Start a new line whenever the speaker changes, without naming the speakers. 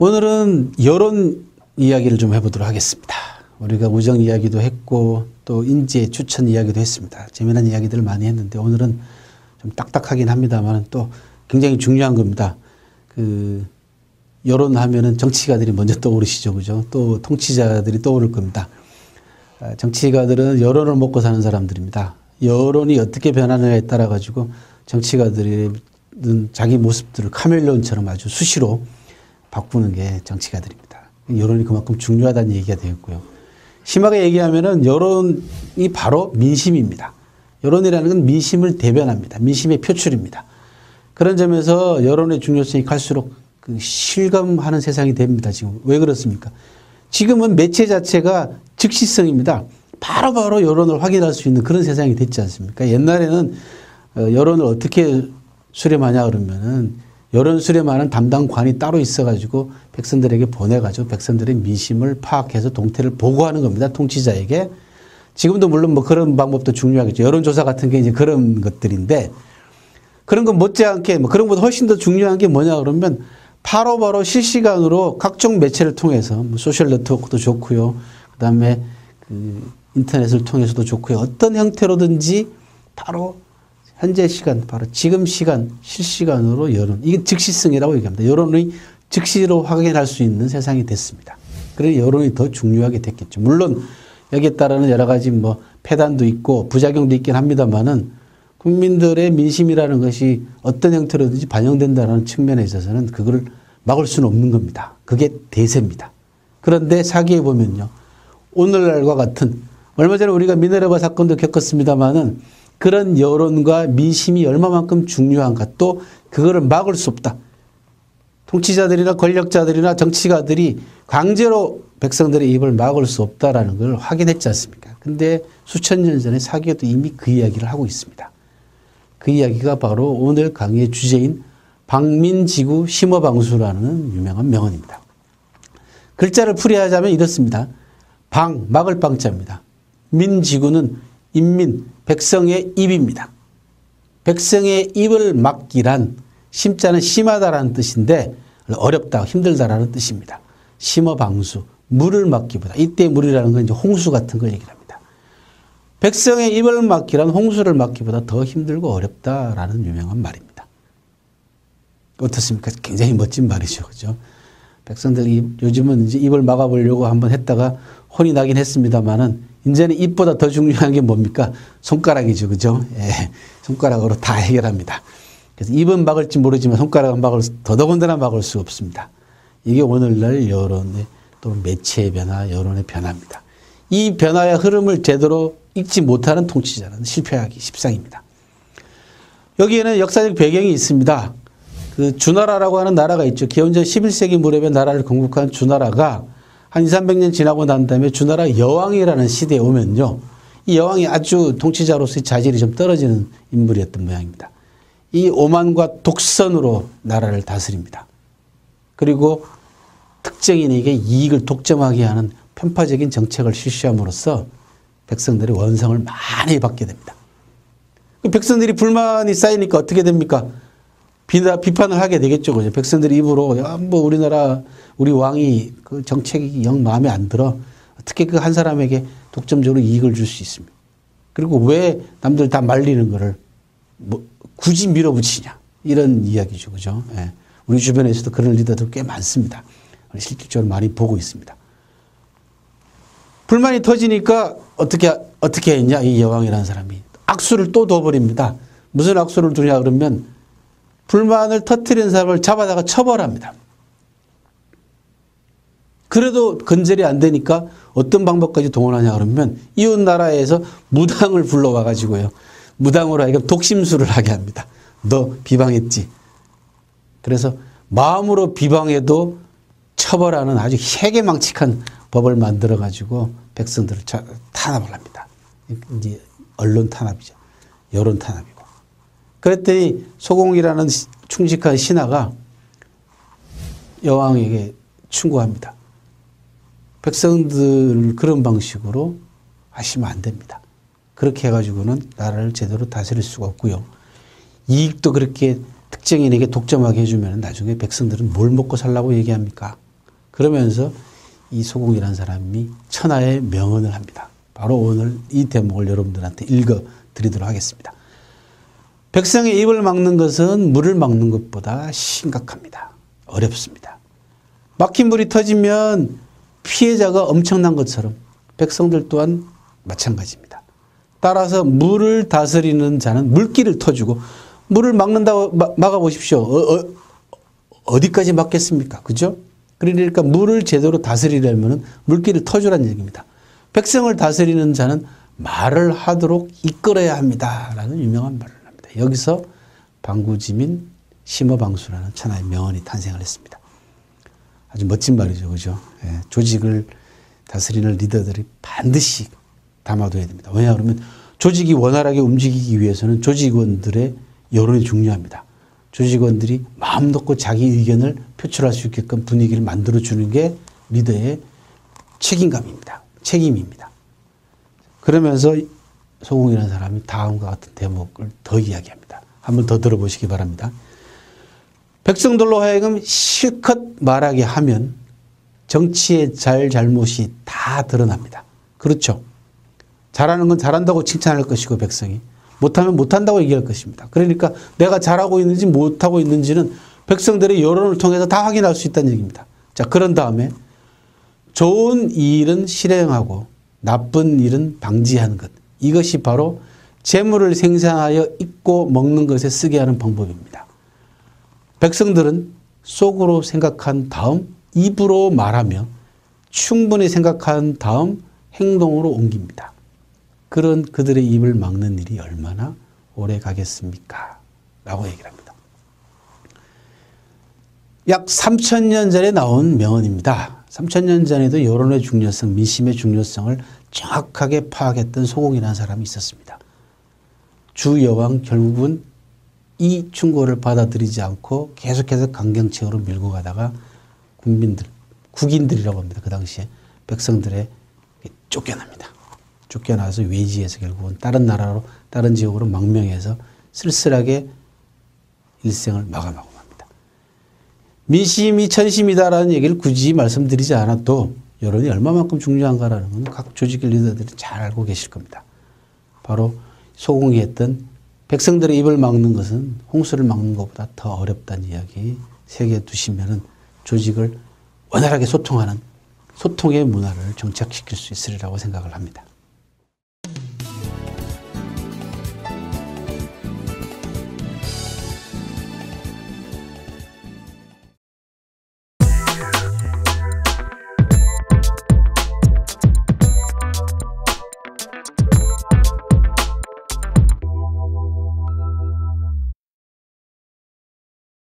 오늘은 여론 이야기를 좀 해보도록 하겠습니다. 우리가 우정 이야기도 했고 또 인재 추천 이야기도 했습니다. 재미난 이야기들을 많이 했는데 오늘은 좀 딱딱하긴 합니다만 또 굉장히 중요한 겁니다. 여론하면은 정치가들이 먼저 떠오르시죠. 그죠? 또 통치자들이 떠오를 겁니다. 정치가들은 여론을 먹고 사는 사람들입니다. 여론이 어떻게 변하느냐에 따라 가지고 정치가들은 자기 모습들을 카멜레온처럼 아주 수시로 바꾸는 게 정치가들입니다. 여론이 그만큼 중요하다는 얘기가 되었고요. 심하게 얘기하면은 여론이 바로 민심입니다. 여론이라는 건 민심을 대변합니다. 민심의 표출입니다. 그런 점에서 여론의 중요성이 갈수록 실감하는 세상이 됩니다. 지금 왜 그렇습니까? 지금은 매체 자체가 즉시성입니다. 바로바로 여론을 확인할 수 있는 그런 세상이 됐지 않습니까? 옛날에는 여론을 어떻게 수렴하냐 그러면은 여론 수렴하는 담당관이 따로 있어가지고 백성들에게 보내가지고 백성들의 민심을 파악해서 동태를 보고하는 겁니다. 통치자에게. 지금도 물론 뭐 그런 방법도 중요하겠죠. 여론조사 같은 게 이제 그런 것들인데 그런 건 못지않게 뭐 그런 것보다 훨씬 더 중요한 게 뭐냐 그러면 바로바로 실시간으로 각종 매체를 통해서 뭐 소셜 네트워크도 좋고요. 그다음에 인터넷을 통해서도 좋고요. 어떤 형태로든지 바로 현재 시간, 바로 지금 시간, 실시간으로 여론. 이게 즉시성이라고 얘기합니다. 여론이 즉시로 확인할 수 있는 세상이 됐습니다. 그래서 여론이 더 중요하게 됐겠죠. 물론 여기에 따르는 여러 가지 뭐 폐단도 있고 부작용도 있긴 합니다만은 국민들의 민심이라는 것이 어떤 형태로든지 반영된다는 측면에 있어서는 그걸 막을 수는 없는 겁니다. 그게 대세입니다. 그런데 사기에 보면요. 오늘날과 같은 얼마 전에 우리가 미네르바 사건도 겪었습니다만은 그런 여론과 민심이 얼마만큼 중요한가 또 그거를 막을 수 없다. 통치자들이나 권력자들이나 정치가들이 강제로 백성들의 입을 막을 수 없다라는 걸 확인했지 않습니까? 근데 수천 년 전에 사기에도 이미 그 이야기를 하고 있습니다. 그 이야기가 바로 오늘 강의의 주제인 방민지구 심어방수라는 유명한 명언입니다. 글자를 풀이하자면 이렇습니다. 방, 막을 방자입니다. 민지구는 인민, 백성의 입입니다. 백성의 입을 막기란 심자는 심하다라는 뜻인데 어렵다, 힘들다라는 뜻입니다. 심어방수, 물을 막기보다 이때 물이라는 건 이제 홍수 같은 걸 얘기합니다. 백성의 입을 막기란 홍수를 막기보다 더 힘들고 어렵다라는 유명한 말입니다. 어떻습니까? 굉장히 멋진 말이죠. 그죠? 백성들이 요즘은 이제 입을 막아보려고 한번 했다가 혼이 나긴 했습니다만은 이제는 입보다 더 중요한 게 뭡니까? 손가락이죠. 그죠? 예, 손가락으로 다 해결합니다. 그래서 입은 막을지 모르지만 손가락은 더더군다나 막을 수 없습니다. 이게 오늘날 여론의 또 매체의 변화, 여론의 변화입니다. 이 변화의 흐름을 제대로 읽지 못하는 통치자는 실패하기 십상입니다. 여기에는 역사적 배경이 있습니다. 그 주나라라고 하는 나라가 있죠. 기원전 11세기 무렵에 나라를 건국한 주나라가 한 200~300년 지나고 난 다음에 주나라 여왕이라는 시대에 오면요. 이 여왕이 아주 통치자로서의 자질이 좀 떨어지는 인물이었던 모양입니다. 이 오만과 독선으로 나라를 다스립니다. 그리고 특정인에게 이익을 독점하게 하는 편파적인 정책을 실시함으로써 백성들의 원성을 많이 받게 됩니다. 백성들이 불만이 쌓이니까 어떻게 됩니까? 비판을 하게 되겠죠. 그죠? 백성들이 입으로, 야, 뭐 우리나라, 우리 왕이 그 정책이 영 마음에 안 들어. 어떻게 그 한 사람에게 독점적으로 이익을 줄 수 있습니까? 그리고 왜 남들 다 말리는 거를 뭐 굳이 밀어붙이냐. 이런 이야기죠. 그죠? 예. 우리 주변에서도 그런 리더들 꽤 많습니다. 실질적으로 많이 보고 있습니다. 불만이 터지니까 어떻게 했냐. 이 여왕이라는 사람이. 악수를 또 둬버립니다. 무슨 악수를 두냐 그러면 불만을 터뜨리는 사람을 잡아다가 처벌합니다. 그래도 근절이 안 되니까 어떤 방법까지 동원하냐 그러면 이웃 나라에서 무당을 불러와 가지고요. 무당으로 하여금 독심술을 하게 합니다. 너 비방했지. 그래서 마음으로 비방해도 처벌하는 아주 해괴망측한 법을 만들어 가지고 백성들을 탄압을 합니다. 이제 언론 탄압이죠. 여론 탄압이고. 그랬더니 소공이라는 충직한 신하가 여왕에게 충고합니다. 백성들을 그런 방식으로 하시면 안 됩니다. 그렇게 해가지고는 나라를 제대로 다스릴 수가 없고요. 이익도 그렇게 특정인에게 독점하게 해주면 나중에 백성들은 뭘 먹고 살라고 얘기합니까? 그러면서 이 소공이라는 사람이 천하의 명언을 합니다. 바로 오늘 이 대목을 여러분들한테 읽어드리도록 하겠습니다. 백성의 입을 막는 것은 물을 막는 것보다 심각합니다. 어렵습니다. 막힌 물이 터지면 피해자가 엄청난 것처럼 백성들 또한 마찬가지입니다. 따라서 물을 다스리는 자는 물길을 터주고 물을 막는다고 막아보십시오. 어디까지 막겠습니까? 그죠? 그러니까 물을 제대로 다스리려면 물길을 터주라는 얘기입니다. 백성을 다스리는 자는 말을 하도록 이끌어야 합니다. 라는 유명한 말을 합니다. 여기서 방구지민 심어방수라는 천하의 명언이 탄생을 했습니다. 아주 멋진 말이죠. 그죠? 예, 조직을 다스리는 리더들이 반드시 담아둬야 됩니다. 왜냐 그러면 조직이 원활하게 움직이기 위해서는 조직원들의 여론이 중요합니다. 조직원들이 마음 놓고 자기 의견을 표출할 수 있게끔 분위기를 만들어주는 게 리더의 책임입니다. 그러면서 소공이라는 사람이 다음과 같은 대목을 더 이야기합니다. 한번 더 들어보시기 바랍니다. 백성들로 하여금 실컷 말하게 하면 정치의 잘못이 다 드러납니다. 그렇죠. 잘하는 건 잘한다고 칭찬할 것이고 백성이 못하면 못한다고 얘기할 것입니다. 그러니까 내가 잘하고 있는지 못하고 있는지는 백성들의 여론을 통해서 다 확인할 수 있다는 얘기입니다. 자, 그런 다음에 좋은 일은 실행하고 나쁜 일은 방지하는 것. 이것이 바로 재물을 생산하여 입고 먹는 것에 쓰게 하는 방법입니다. 백성들은 속으로 생각한 다음 입으로 말하며 충분히 생각한 다음 행동으로 옮깁니다. 그런 그들의 입을 막는 일이 얼마나 오래 가겠습니까? 라고 얘기를 합니다. 약 3000년 전에 나온 명언입니다. 3000년 전에도 여론의 중요성, 민심의 중요성을 정확하게 파악했던 소공이라는 사람이 있었습니다. 주 여왕 결국은 이 충고를 받아들이지 않고 계속해서 강경책으로 밀고 가다가 국인들이라고 합니다. 그 당시에 백성들의 쫓겨납니다. 쫓겨나서 외지에서 결국은 다른 나라로 다른 지역으로 망명해서 쓸쓸하게 일생을 마감하고 맙니다. 민심이 천심이다라는 얘기를 굳이 말씀드리지 않아도 여론이 얼마만큼 중요한가라는 건 각 조직 리더들이 잘 알고 계실 겁니다. 바로 소공이 했던 백성들의 입을 막는 것은 홍수를 막는 것보다 더 어렵다는 이야기 새겨두시면은 조직을 원활하게 소통하는 소통의 문화를 정착시킬 수 있으리라고 생각을 합니다.